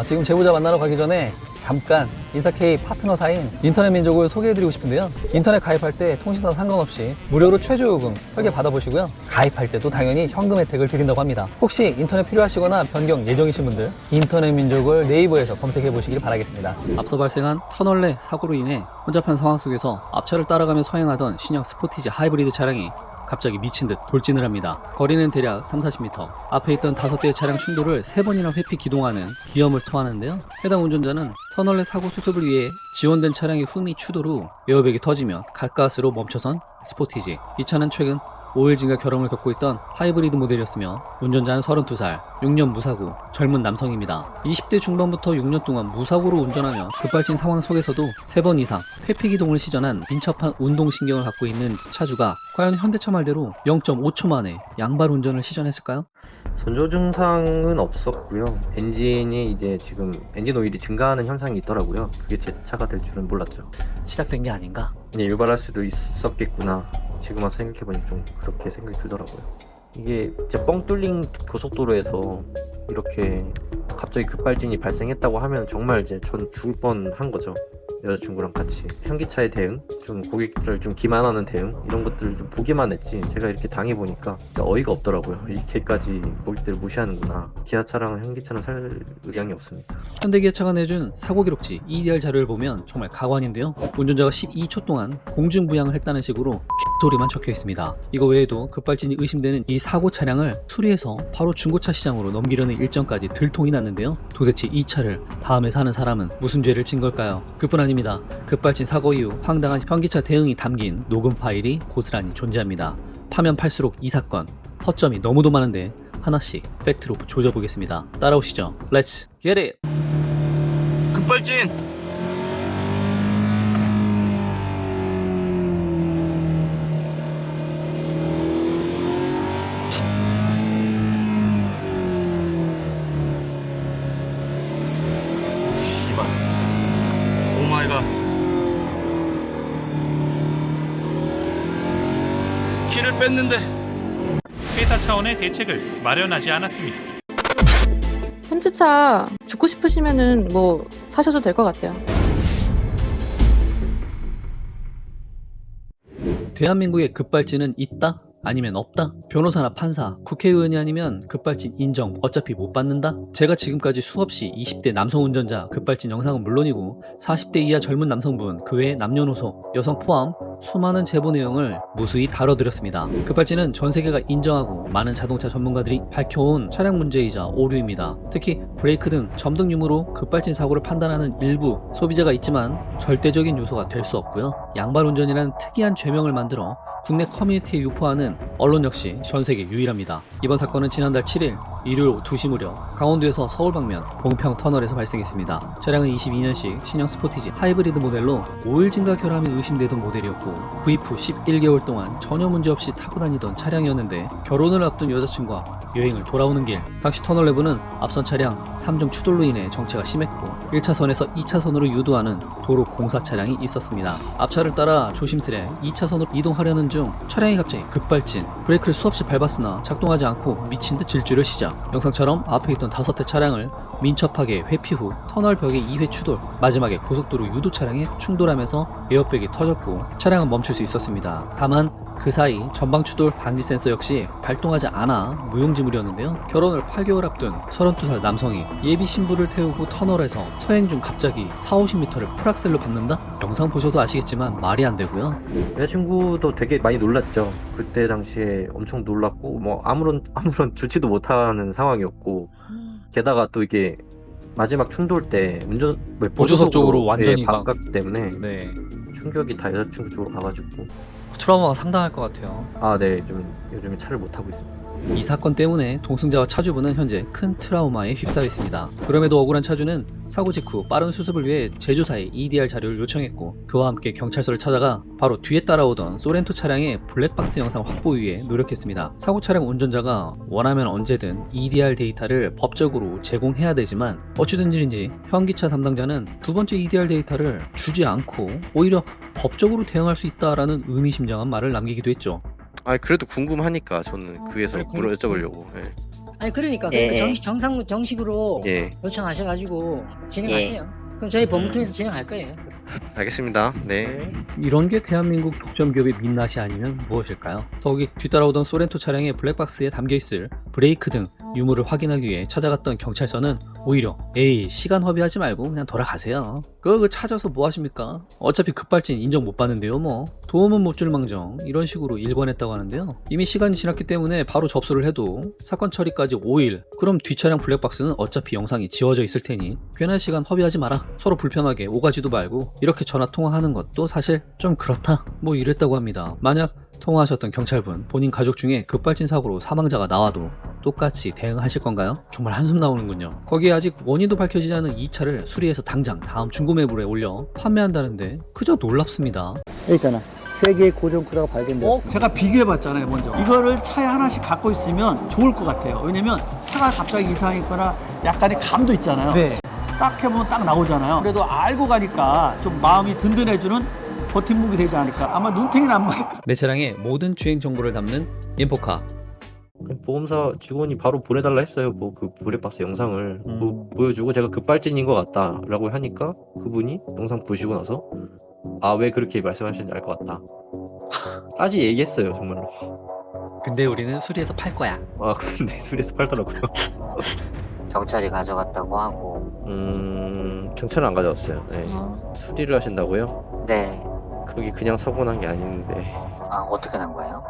지금 제보자 만나러 가기 전에 잠깐 인사케이 파트너 사인 인터넷민족을 소개해드리고 싶은데요. 인터넷 가입할 때 통신사 상관없이 무료로 최저요금 설계 받아보시고요. 가입할 때도 당연히 현금 혜택을 드린다고 합니다. 혹시 인터넷 필요하시거나 변경 예정이신 분들 인터넷민족을 네이버에서 검색해 보시길 바라겠습니다. 앞서 발생한 터널 내 사고로 인해 혼잡한 상황 속에서 앞차를 따라가며 서행하던 신형 스포티지 하이브리드 차량이 갑자기 미친 듯 돌진을 합니다. 거리는 대략 3-40m. 앞에 있던 5대의 차량 충돌을 3번이나 회피 기동하는 기염을 토하는데요. 해당 운전자는 터널 내 사고 수습을 위해 지원된 차량의 후미 추돌 후 에어백이 터지며 가까스로 멈춰선 스포티지. 이 차는 최근 오일 증가 결함을 겪고 있던 하이브리드 모델이었으며 운전자는 32살, 6년 무사고, 젊은 남성입니다. 20대 중반부터 6년 동안 무사고로 운전하며 급발진 상황 속에서도 3번 이상 회피 기동을 시전한 민첩한 운동신경을 갖고 있는 차주가 과연 현대차 말대로 0.5초 만에 양발 운전을 시전했을까요? 전조 증상은 없었고요. 엔진이 이제 지금 엔진 오일이 증가하는 현상이 있더라고요. 그게 제 차가 될 줄은 몰랐죠. 시작된 게 아닌가? 그냥 유발할 수도 있었겠구나. 지금 와서 생각해보니 좀 그렇게 생각이 들더라고요. 이게 이제 뻥 뚫린 고속도로에서 이렇게 갑자기 급발진이 발생했다고 하면 정말 이제 전 죽을 뻔한 거죠. 여자친구랑 같이 현기차의 대응, 좀 고객들을 좀 기만하는 대응 이런 것들을 좀 보기만 했지 제가 이렇게 당해보니까 진짜 어이가 없더라고요. 이렇게까지 고객들을 무시하는구나. 기아차랑 현기차는 살 의향이 없습니다. 현대기아차가 내준 사고 기록지 EDR 자료를 보면 정말 가관인데요. 운전자가 12초 동안 공중부양을 했다는 식으로 소리만 적혀 있습니다. 이거 외에도 급발진이 의심되는 이 사고 차량을 수리해서 바로 중고차 시장으로 넘기려는 일정까지 들통이 났는데요. 도대체 이 차를 다음에 사는 사람은 무슨 죄를 진 걸까요? 그뿐 아닙니다. 급발진 사고 이후 황당한 현기차 대응이 담긴 녹음 파일이 고스란히 존재합니다. 파면 팔수록 이 사건 허점이 너무도 많은데 하나씩 팩트로 조져보겠습니다. 따라오시죠. Let's get it! 급발진! 씨발. 오 마이 갓. 키를 뺐는데 회사 차원의 대책을 마련하지 않았습니다. 현지차 죽고 싶으시면은 뭐 사셔도 될 것 같아요. 대한민국에 급발진은 있다? 아니면 없다? 변호사나 판사, 국회의원이 아니면 급발진 인정 어차피 못 받는다? 제가 지금까지 수없이 20대 남성 운전자 급발진 영상은 물론이고 40대 이하 젊은 남성분, 그 외 남녀노소, 여성 포함 수많은 제보 내용을 무수히 다뤄드렸습니다. 급발진은 전 세계가 인정하고 많은 자동차 전문가들이 밝혀온 차량 문제이자 오류입니다. 특히 브레이크 등 점등 유무로 급발진 사고를 판단하는 일부 소비자가 있지만 절대적인 요소가 될 수 없고요. 양발 운전이라는 특이한 죄명을 만들어 국내 커뮤니티에 유포하는 언론 역시 전 세계 유일합니다. 이번 사건은 지난달 7일 일요일 오후 2시 무렵 강원도에서 서울 방면 봉평 터널에서 발생했습니다. 차량은 22년식 신형 스포티지 하이브리드 모델로 오일 증가 결함이 의심되던 모델이었고 구입 후 11개월 동안 전혀 문제없이 타고 다니던 차량이었는데 결혼을 앞둔 여자친구와 여행을 돌아오는 길 당시 터널 내부는 앞선 차량 3중 추돌로 인해 정체가 심했고 1차선에서 2차선으로 유도하는 도로 공사 차량이 있었습니다. 앞차를 따라 조심스레 2차선으로 이동하려는 중 차량이 갑자기 급발진, 브레이크를 수없이 밟았으나 작동하지 않고 미친 듯 질주를 시작. 영상처럼 앞에 있던 5대 차량을 민첩하게 회피 후 터널 벽에 2회 추돌, 마지막에 고속도로 유도 차량에 충돌하면서 에어백이 터졌고 차량은 멈출 수 있었습니다. 다만 그 사이 전방 추돌 방지 센서 역시 발동하지 않아 무용지물이었는데요. 결혼을 8개월 앞둔 32살 남성이 예비 신부를 태우고 터널에서 서행 중 갑자기 4-50m를 풀악셀로 밟는다? 영상 보셔도 아시겠지만 말이 안 되고요. 여자친구도 되게 많이 놀랐죠. 그때 당시에 엄청 놀랐고 뭐 아무런 조치도 못하는 상황이었고 게다가 또 이게 마지막 충돌 때 보조석 쪽으로 완전히 바꿨기 때문에 네, 충격이 다 여자친구 쪽으로 가가지고 트라우마가 상당할 것 같아요. 네, 좀 요즘에 차를 못 타고 있습니다. 이 사건 때문에 동승자와 차주분은 현재 큰 트라우마에 휩싸여 있습니다. 그럼에도 억울한 차주는 사고 직후 빠른 수습을 위해 제조사에 EDR 자료를 요청했고 그와 함께 경찰서를 찾아가 바로 뒤에 따라오던 소렌토 차량의 블랙박스 영상 확보 위해 노력했습니다. 사고 차량 운전자가 원하면 언제든 EDR 데이터를 법적으로 제공해야 되지만 어찌된 일인지 현기차 담당자는 두 번째 EDR 데이터를 주지 않고 오히려 법적으로 대응할 수 있다라는 의미심장한 말을 남기기도 했죠. 그래도 궁금하니까 저는 그에서 그래, 물어 여쭤보려고. 예. 아니 그러니까 예, 정식으로 예, 요청하셔가지고 진행하세요. 그럼 저희 법무팀에서 진행할 거예요. 알겠습니다. 네. 이런 게 대한민국 독점 기업의 민낯이 아니면 무엇일까요? 더욱이 뒤따라오던 소렌토 차량의 블랙박스에 담겨있을 브레이크 등 유무를 확인하기 위해 찾아갔던 경찰서는 오히려 에이 시간 허비하지 말고 그냥 돌아가세요. 그거 찾아서 뭐 하십니까? 어차피 급발진 인정 못 받는데요 뭐. 도움은 못 줄 망정 이런 식으로 일관했다고 하는데요. 이미 시간이 지났기 때문에 바로 접수를 해도 사건 처리까지 5일. 그럼 뒷차량 블랙박스는 어차피 영상이 지워져 있을 테니 괜한 시간 허비하지 마라. 서로 불편하게 오가지도 말고 이렇게 전화 통화하는 것도 사실 좀 그렇다 뭐 이랬다고 합니다. 만약 통화하셨던 경찰분 본인 가족 중에 급발진 사고로 사망자가 나와도 똑같이 대응하실 건가요? 정말 한숨 나오는군요. 거기에 아직 원인도 밝혀지지 않은 이 차를 수리해서 당장 다음 중고매물에 올려 판매한다는데 그저 놀랍습니다. 여기 있잖아. 3개의 고정 쿠다가 발견되었습니다. 제가 비교해봤잖아요, 먼저. 이거를 차에 하나씩 갖고 있으면 좋을 것 같아요. 왜냐면 차가 갑자기 이상이 있거나 약간의 감도 있잖아요. 네. 딱 해보면 딱 나오잖아요. 그래도 알고 가니까 좀 마음이 든든해주는 버팀목이 되지 않을까. 아마 눈탱이는 안 맞을 거예요. 내 차량의 모든 주행 정보를 담는 인포카. 보험사 직원이 바로 보내달라 했어요. 뭐 그 블랙박스 영상을 뭐 보여주고 제가 급발진인 것 같다라고 하니까 그분이 영상 보시고 나서 아 왜 그렇게 말씀하셨는지 알 것 같다. 따지 얘기했어요 정말로. 근데 우리는 수리해서 팔 거야. 아 근데 수리해서 팔더라고요. 경찰이 가져갔다고 하고. 경찰은 안 가져왔어요. 네. 수리를 하신다고요? 네. 그게 그냥 사고 난 게 아닌데 아, 어떻게 난 거예요?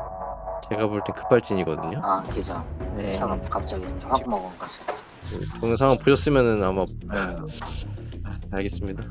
제가 볼 땐 급발진이거든요. 아, 기죠. 네. 차가 갑자기 이렇게 확 먹은 거죠. 동영상을 보셨으면은 아마 알겠습니다.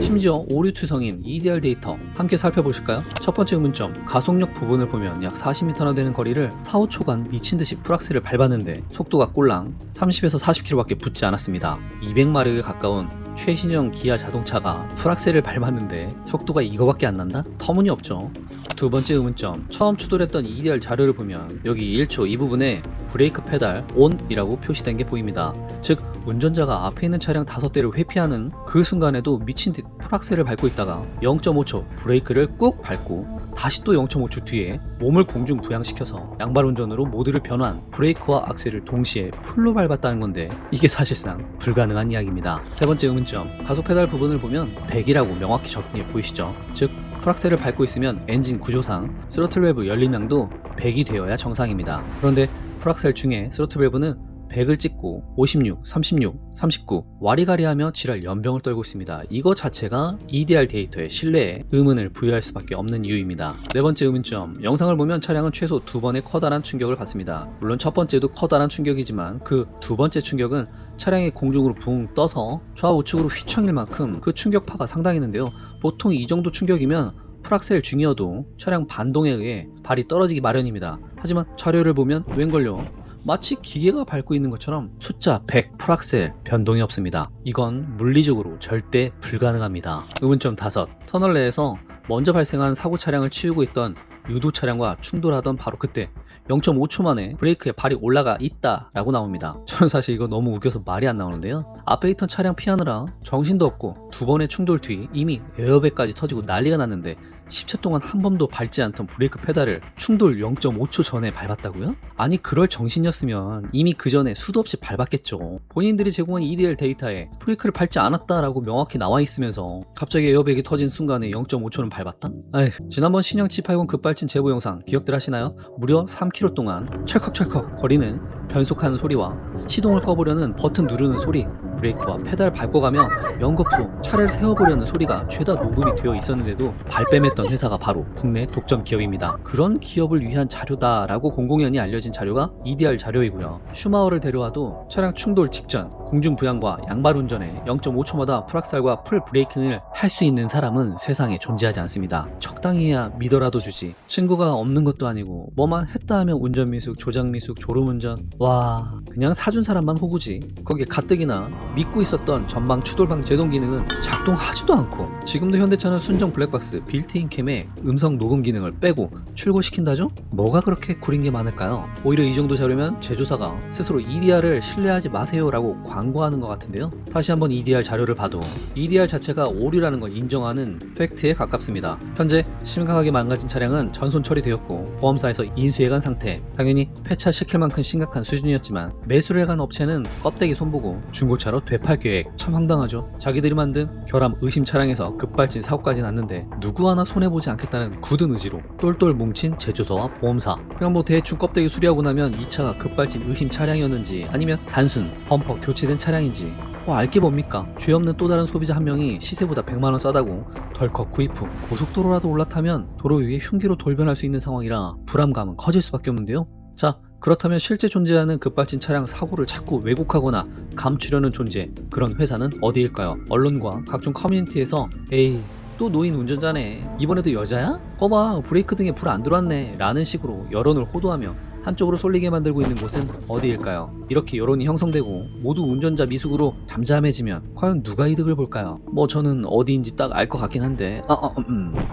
심지어 오류 투성인 EDR 데이터 함께 살펴보실까요? 첫 번째 의문점, 가속력 부분을 보면 약 40m나 되는 거리를 4, 5초간 미친듯이 풀악셀을 밟았는데 속도가 꼴랑 30에서 40km밖에 붙지 않았습니다. 200마력에 가까운 최신형 기아 자동차가 풀악셀을 밟았는데 속도가 이거밖에 안 난다? 터무니없죠. 두 번째 의문점, 처음 추돌했던 EDR 자료를 보면 여기 1초 이 부분에 브레이크 페달 ON이라고 표시된 게 보입니다. 즉 운전자가 앞에 있는 차량 5대를 회피하는 그 순간에도 미친 듯 풀악셀을 밟고 있다가 0.5초 브레이크를 꾹 밟고 다시 또 0.5초 뒤에 몸을 공중 부양시켜서 양발 운전으로 모드를 변환, 브레이크와 악셀을 동시에 풀로 밟았다는 건데 이게 사실상 불가능한 이야기입니다. 세 번째 의문점, 가속 페달 부분을 보면 100이라고 명확히 적힌 게 보이시죠? 즉 풀악셀을 밟고 있으면 엔진 구조상 스로틀 밸브 열림량도 100이 되어야 정상입니다. 그런데 풀악셀 중에 스로틀 밸브는 100을 찍고 56, 36, 39 와리가리하며 지랄 연병을 떨고 있습니다. 이거 자체가 EDR 데이터의 신뢰에 의문을 부여할 수밖에 없는 이유입니다. 네 번째 의문점, 영상을 보면 차량은 최소 2번의 커다란 충격을 받습니다. 물론 첫 번째도 커다란 충격이지만 그 두 번째 충격은 차량이 공중으로 붕 떠서 좌우측으로 휘청일 만큼 그 충격파가 상당했는데요. 보통 이 정도 충격이면 풀악셀 중이어도 차량 반동에 의해 발이 떨어지기 마련입니다. 하지만 자료를 보면 웬걸요? 마치 기계가 밟고 있는 것처럼 숫자 100 풀악셀 변동이 없습니다. 이건 물리적으로 절대 불가능합니다. 의문점 5. 터널 내에서 먼저 발생한 사고 차량을 치우고 있던 유도 차량과 충돌하던 바로 그때 0.5초 만에 브레이크에 발이 올라가 있다라고 나옵니다. 저는 사실 이거 너무 웃겨서 말이 안 나오는데요. 앞에 있던 차량 피하느라 정신도 없고 2번의 충돌 뒤 이미 에어백까지 터지고 난리가 났는데 10초 동안 한 번도 밟지 않던 브레이크 페달을 충돌 0.5초 전에 밟았다고요? 아니 그럴 정신이었으면 이미 그 전에 수도 없이 밟았겠죠. 본인들이 제공한 EDR 데이터에 브레이크를 밟지 않았다라고 명확히 나와 있으면서 갑자기 에어백이 터진 순간에 0.5초는 밟았다? 아휴, 지난번 신형 G80 급발진 제보 영상 기억들 하시나요? 무려 3km 동안 철컥철컥 거리는 변속하는 소리와 시동을 꺼보려는 버튼 누르는 소리, 브레이크와 페달 밟고 가며 연거푸 차를 세워보려는 소리가 죄다 녹음이 되어 있었는데도 발뺌했던 회사가 바로 국내 독점 기업입니다. 그런 기업을 위한 자료다라고 공공연히 알려진 자료가 EDR 자료이고요. 슈마허를 데려와도 차량 충돌 직전 공중 부양과 양발 운전에 0.5초마다 풀악셀과 풀 브레이킹을 할 수 있는 사람은 세상에 존재하지 않습니다. 적당히 해야 믿어라도 주지. 친구가 없는 것도 아니고 뭐만 했다 하면 운전미숙, 조작미숙, 졸음운전. 와 그냥 사준 사람만 호구지. 거기에 가뜩이나 믿고 있었던 전방 추돌방 제동 기능은 작동하지도 않고 지금도 현대차는 순정 블랙박스 빌트인 캠에 음성 녹음 기능을 빼고 출고시킨다죠? 뭐가 그렇게 구린 게 많을까요? 오히려 이 정도 자료면 제조사가 스스로 EDR을 신뢰하지 마세요 라고 광고하는 것 같은데요. 다시 한번 EDR 자료를 봐도 EDR 자체가 오류라는 걸 인정하는 팩트에 가깝습니다. 현재 심각하게 망가진 차량은 전손 처리되었고 보험사에서 인수해간 상태, 당연히 폐차시킬 만큼 심각한 수준이었지만 매수를 해간 업체는 껍데기 손보고 중고차로 되팔 계획. 참 황당하죠. 자기들이 만든 결함 의심 차량에서 급발진 사고까지 났는데 누구 하나 손해보지 않겠다는 굳은 의지로 똘똘 뭉친 제조사와 보험사. 그냥 뭐 대충 껍데기 수리하고 나면 이 차가 급발진 의심 차량이었는지 아니면 단순 범퍼 교체된 차량인지 뭐 알게 뭡니까? 죄 없는 또 다른 소비자 한 명이 시세보다 100만원 싸다고 덜컥 구입 후 고속도로라도 올라타면 도로 위에 흉기로 돌변할 수 있는 상황이라 불안감은 커질 수밖에 없는데요. 자, 그렇다면 실제 존재하는 급발진 차량 사고를 자꾸 왜곡하거나 감추려는 존재, 그런 회사는 어디일까요? 언론과 각종 커뮤니티에서 에이 또 노인 운전자네, 이번에도 여자야? 꺼봐 브레이크 등에 불 안 들어왔네 라는 식으로 여론을 호도하며 한쪽으로 쏠리게 만들고 있는 곳은 어디일까요? 이렇게 여론이 형성되고 모두 운전자 미숙으로 잠잠해지면 과연 누가 이득을 볼까요? 뭐 저는 어디인지 딱 알 것 같긴 한데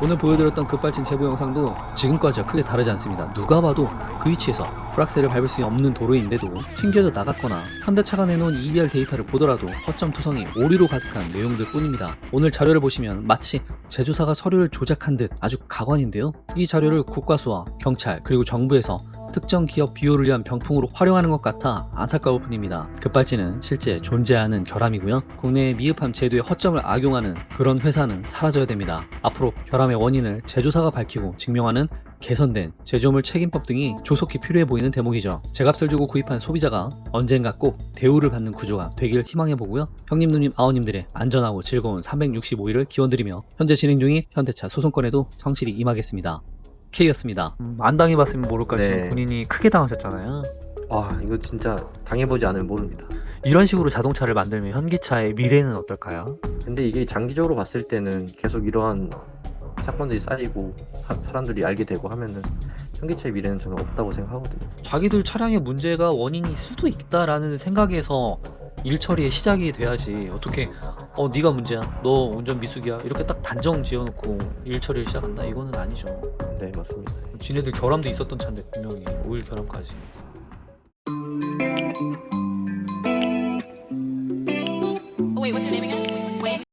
오늘 보여드렸던 급발진 제보 영상도 지금까지와 크게 다르지 않습니다. 누가 봐도 그 위치에서 풀악셀을 밟을 수 없는 도로인데도 튕겨져 나갔거나 현대차가 내놓은 EDR 데이터를 보더라도 허점투성이 오류로 가득한 내용들 뿐입니다. 오늘 자료를 보시면 마치 제조사가 서류를 조작한 듯 아주 가관인데요. 이 자료를 국과수와 경찰 그리고 정부에서 특정 기업 비호를 위한 병풍으로 활용하는 것 같아 안타까울 뿐입니다. 급발진은 실제 존재하는 결함이고요. 국내의 미흡함 제도에 허점을 악용하는 그런 회사는 사라져야 됩니다. 앞으로 결함의 원인을 제조사가 밝히고 증명하는 개선된 제조물 책임법 등이 조속히 필요해 보이는 대목이죠. 제값을 주고 구입한 소비자가 언젠가 꼭 대우를 받는 구조가 되길 희망해보고요. 형님 누님 아우님들의 안전하고 즐거운 365일을 기원드리며 현재 진행 중인 현대차 소송건에도 성실히 임하겠습니다. K였습니다. 안 당해봤으면 모를까. 네. 지금 본인이 크게 당하셨잖아요. 와, 이거 진짜 당해보지 않으면 모릅니다. 이런 식으로 자동차를 만들면 현기차의 미래는 어떨까요? 근데 이게 장기적으로 봤을 때는 계속 이러한 사건들이 쌓이고 사람들이 알게 되고 하면은 현기차의 미래는 저는 없다고 생각하거든요. 자기들 차량의 문제가 원인일 수도 있다라는 생각에서 일 처리의 시작이 돼야지. 어떻게 네가 문제야, 너 운전 미숙이야 이렇게 딱 단정 지어놓고 일 처리를 시작한다, 이거는 아니죠. 네, 맞습니다. 지네들 결함도 있었던 차인데 분명히 오일 결함까지.